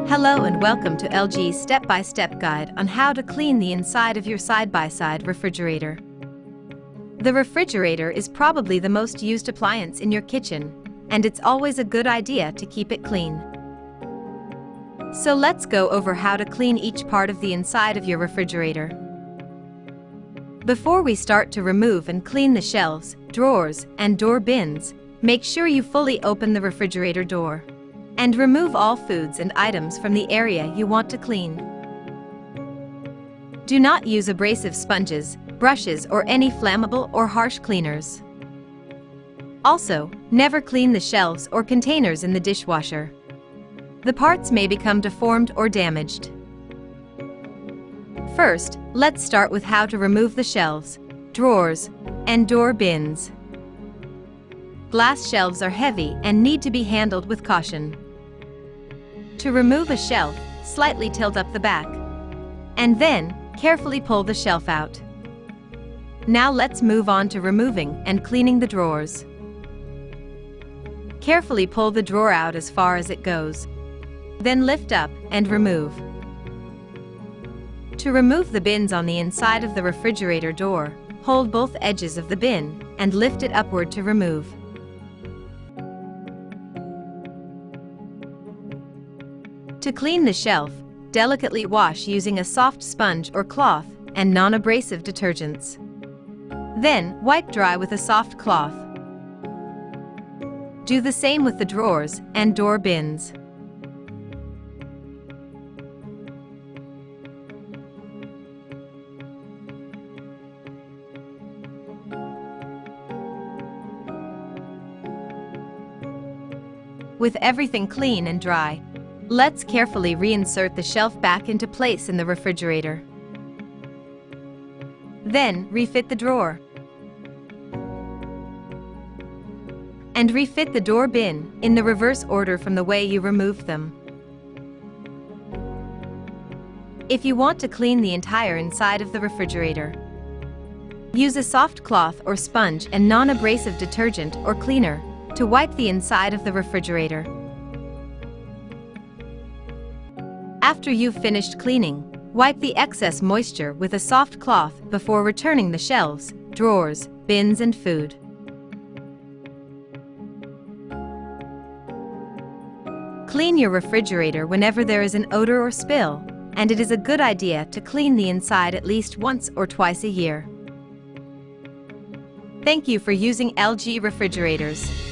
Hello and welcome to LG's step-by-step guide on how to clean the inside of your side-by-side refrigerator. The refrigerator is probably the most used appliance in your kitchen, and it's always a good idea to keep it clean. So let's go over how to clean each part of the inside of your refrigerator. Before we start to remove and clean the shelves, drawers, and door bins, make sure you fully open the refrigerator door and remove all foods and items from the area you want to clean. Do not use abrasive sponges, brushes, or any flammable or harsh cleaners. Also, never clean the shelves or containers in the dishwasher. The parts may become deformed or damaged. First, let's start with how to remove the shelves, drawers, and door bins. Glass shelves are heavy and need to be handled with caution. To remove a shelf, slightly tilt up the back, and then carefully pull the shelf out. Now let's move on to removing and cleaning the drawers. Carefully pull the drawer out as far as it goes. Then lift up and remove. To remove the bins on the inside of the refrigerator door, hold both edges of the bin and lift it upward to remove. To clean the shelf, delicately wash using a soft sponge or cloth and non-abrasive detergents. Then, wipe dry with a soft cloth. Do the same with the drawers and door bins. With everything clean and dry, let's carefully reinsert the shelf back into place in the refrigerator. Then, refit the drawer. And refit the door bin in the reverse order from the way you removed them. If you want to clean the entire inside of the refrigerator, use a soft cloth or sponge and non-abrasive detergent or cleaner to wipe the inside of the refrigerator. After you've finished cleaning, wipe the excess moisture with a soft cloth before returning the shelves, drawers, bins, and food. Clean your refrigerator whenever there is an odor or spill, and it is a good idea to clean the inside at least once or twice a year. Thank you for using LG refrigerators.